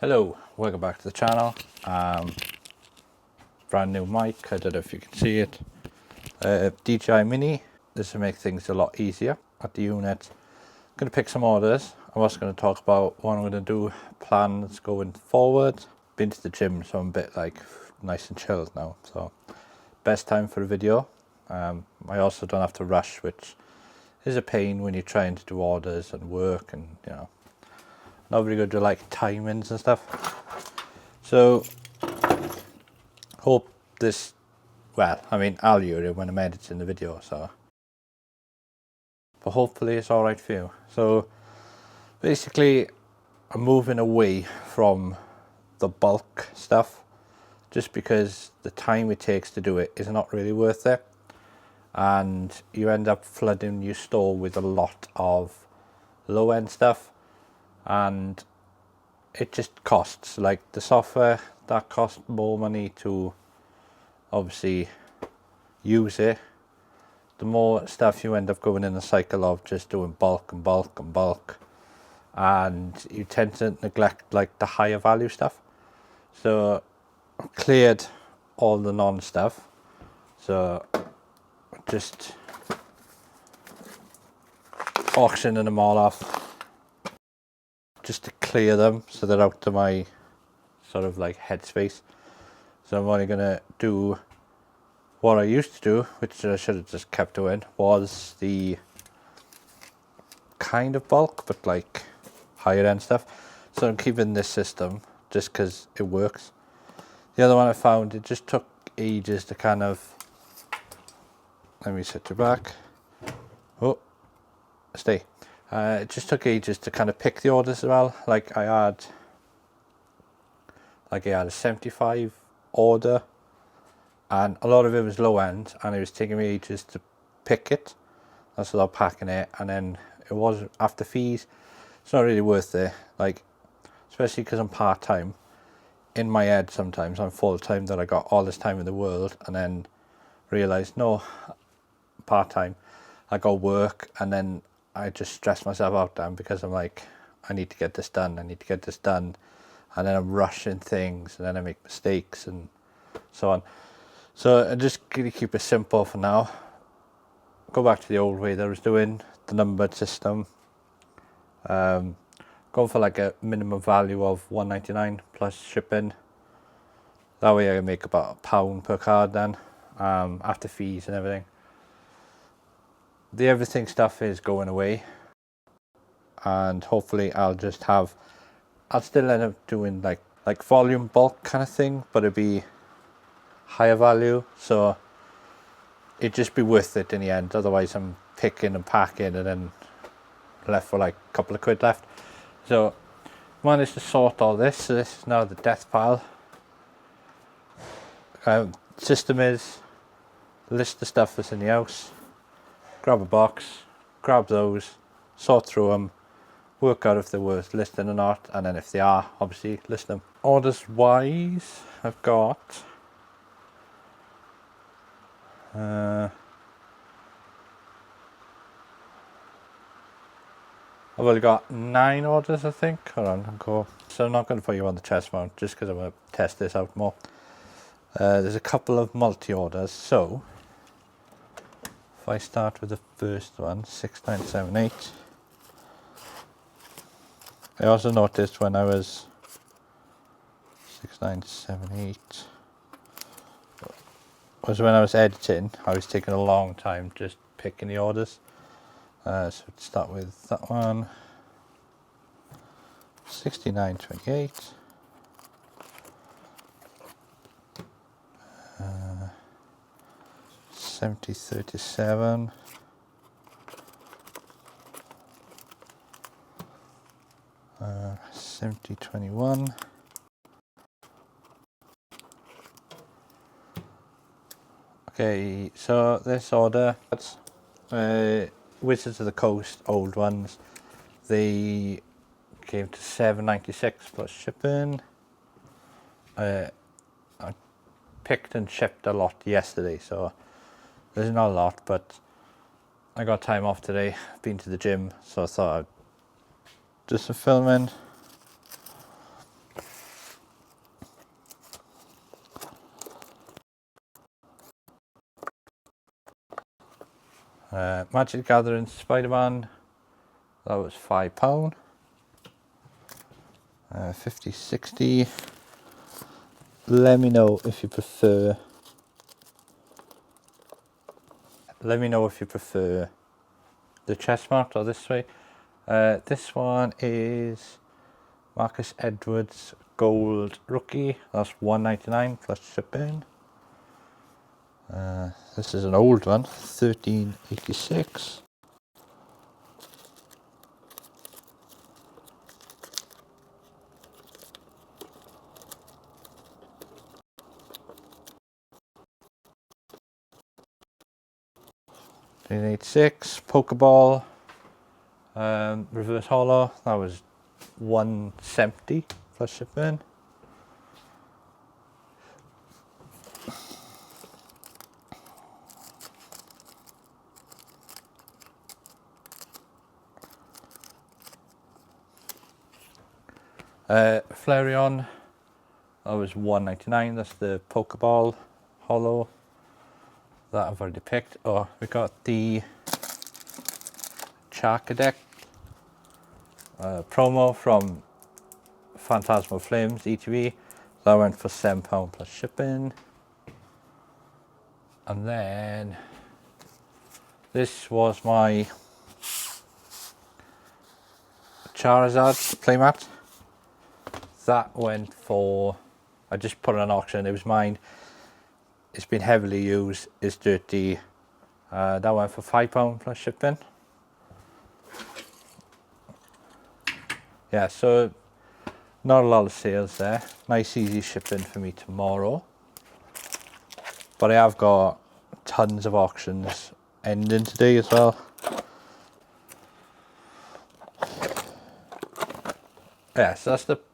Hello, welcome back to the channel. Brand new mic, I don't know if you can see it. DJI Mini. This will make things a lot easier at the unit. I'm going to pick some orders. I'm also going to talk about what I'm going to do, plans going forward. Been to the gym, so I'm a bit like nice and chilled now. So best time for a video. I also don't have to rush, which is a pain when you're trying to do orders and work, and you know, not very good to like timings and stuff. So hope this, well, I mean, I'll hear it when I'm editing the video, so, but hopefully it's all right for you. So basically I'm moving away from the bulk stuff just because the time it takes to do it is not really worth it, and you end up flooding your store with a lot of low end stuff, and it just costs. Like the software, that costs more money to obviously use it. The more stuff you end up going in a cycle of just doing bulk and bulk and bulk, and you tend to neglect like the higher value stuff. So I cleared all the non stuff, so just auctioning them all off just to clear them so they're out of my sort of like headspace. So I'm only gonna do what I used to do, which I should have just kept doing, was the kind of bulk but like higher end stuff. So I'm keeping this system just because it works. The other one I found, it just took ages to kind of, let me set you back. Oh, stay. It just took ages to kind of pick the orders as well. Like I had a 75 order, and a lot of it was low end, and it was taking me ages to pick it. That's without packing it, and then it was after fees. It's not really worth it. Like, especially because I'm part time. In my head, sometimes I'm full time, that I got all this time in the world, and then realize no, part time. I go work, and then I just stress myself out then because I'm like, I need to get this done. I need to get this done, and then I'm rushing things, and then I make mistakes and so on. So I'm just gonna keep it simple for now. Go back to the old way that I was doing the numbered system. Going for like a minimum value of $1.99 plus shipping. That way I can make about £1 per card then, after fees and everything. The everything stuff is going away, and hopefully I'll still end up doing like volume bulk kind of thing, but it'd be higher value, so it'd just be worth it in the end. Otherwise I'm picking and packing and then left with like a couple of quid left. So managed to sort all this. So this is now the death pile. System is list the stuff that's in the house, grab a box, grab those, sort through them, work out if they're worth listing or not, and then if they are, obviously list them. Orders wise, I've got I've only got 9 orders, I think. Hold on, go. So I'm not going to put you on the chest mount just because I'm going to test this out more. There's a couple of multi-orders. So if I start with the first one, 6978. I also noticed when I was 6978 was when I was editing, I was taking a long time just picking the orders. So let's start with that one, 6928, 7037, 7021, okay, so this order, Wizards of the Coast, old ones, they came to $7.96 plus shipping. I picked and shipped a lot yesterday, so there's not a lot, but I got time off today. I've been to the gym, so I thought I'd do some filming. Magic Gathering Spider-Man, that was £5. 50, 60. Let me know if you prefer. Let me know if you prefer the chest mark or this way. This one is Marcus Edwards Gold Rookie. That's $1.99 plus shipping. This is an old one, 1386. Pokeball, reverse holo, that was $1.70 plus shipping. Flareon, that was $1.99. That's the Pokeball holo that I've already picked. Oh, we got the Charcadeck promo from Phantasmal Flames ETV. That went for £7 plus shipping. And then this was my Charizard playmat. That went for, I just put it on auction, it was mine. It's been heavily used, it's dirty. That went for £5 plus shipping. Yeah, so not a lot of sales there. Nice easy shipping for me tomorrow. But I have got tons of auctions ending today as well. Yeah, so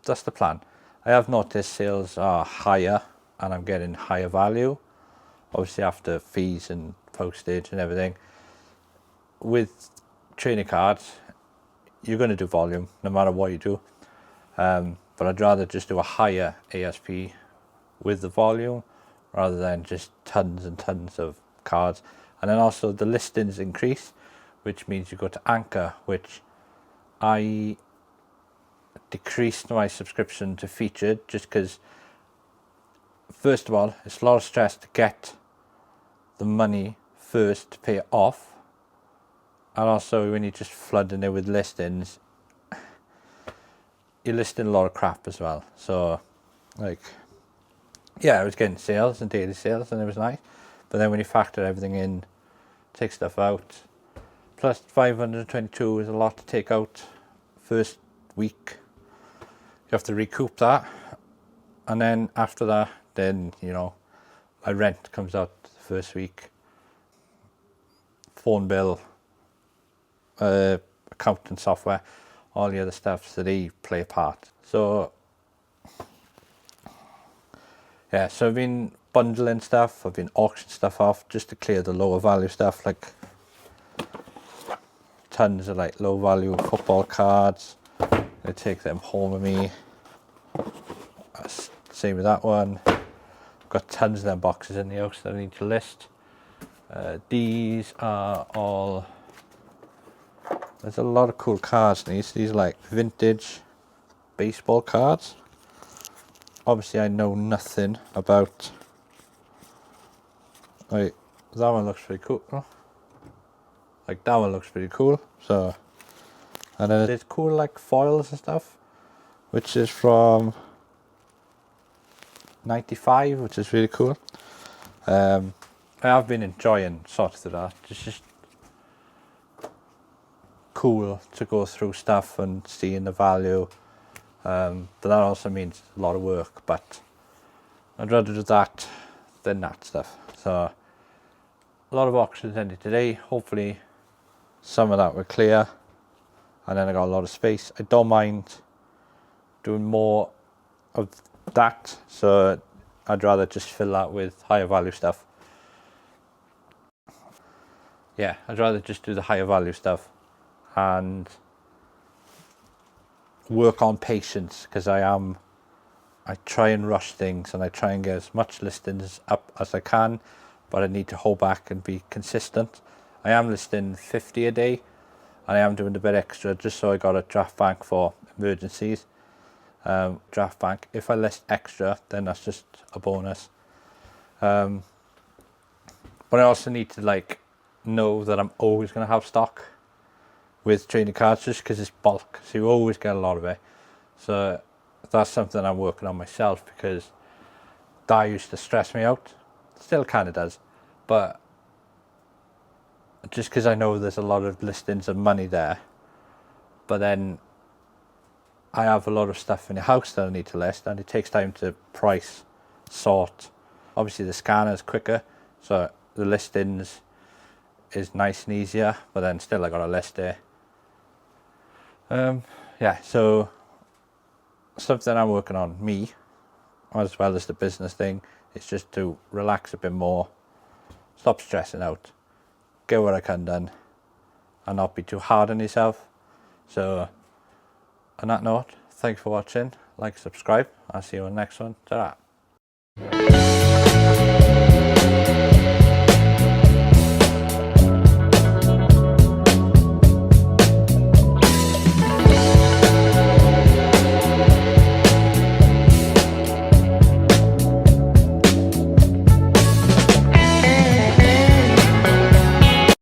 that's the plan. I have noticed sales are higher and I'm getting higher value. Obviously after fees and postage and everything. With trading cards, you're going to do volume no matter what you do. But I'd rather just do a higher ASP with the volume rather than just tons and tons of cards. And then also the listings increase, which means you go to Anchor, which I decreased my subscription to featured just because, first of all, it's a lot of stress to get the money first to pay it off, and also when you're just flooding it with listings, you're listing a lot of crap as well. So like, yeah, I was getting sales and daily sales and it was nice, but then when you factor everything in, take stuff out, plus 522 is a lot to take out first week. You have to recoup that, and then after that, then you know, my rent comes out the first week, phone bill, accounting software, all the other stuff, so they play a part. So yeah, so I've been bundling stuff, I've been auctioning stuff off just to clear the lower value stuff, like tons of like low value football cards. I take them home with me. Same with that one. Got tons of them boxes in the house that I need to list. These are all, there's a lot of cool cards in these. These are like vintage baseball cards. Obviously I know nothing about, like that one looks pretty cool. Like that one looks pretty cool. So, and then there's cool like foils and stuff, which is from 95, which is really cool. I have been enjoying sorts of that. It's just cool to go through stuff and seeing the value. But that also means a lot of work, but I'd rather do that than that stuff. So a lot of auctions ended today. Hopefully some of that were clear, and then I got a lot of space. I don't mind doing more of that, so I'd rather just fill that with higher value stuff. Yeah, I'd rather just do the higher value stuff and work on patience, because I try and rush things and I try and get as much listings up as I can, but I need to hold back and be consistent. I am listing 50 a day, and I am doing a bit extra just so I got a draft bank for emergencies. Draft bank, if I list extra, then that's just a bonus. But I also need to like know that I'm always going to have stock with trading cards, just because it's bulk, so you always get a lot of it. So that's something I'm working on myself, because that used to stress me out. Still kind of does, but just because I know there's a lot of listings of money there, but then I have a lot of stuff in the house that I need to list, and it takes time to price, sort. Obviously the scanner's quicker, so the listings is nice and easier, but then still I got to list it. Yeah, so something I'm working on, me, as well as the business thing, is just to relax a bit more, stop stressing out, get what I can done, and not be too hard on yourself. So on that note, thanks for watching, like, subscribe, I'll see you on the next one. Ta-ra.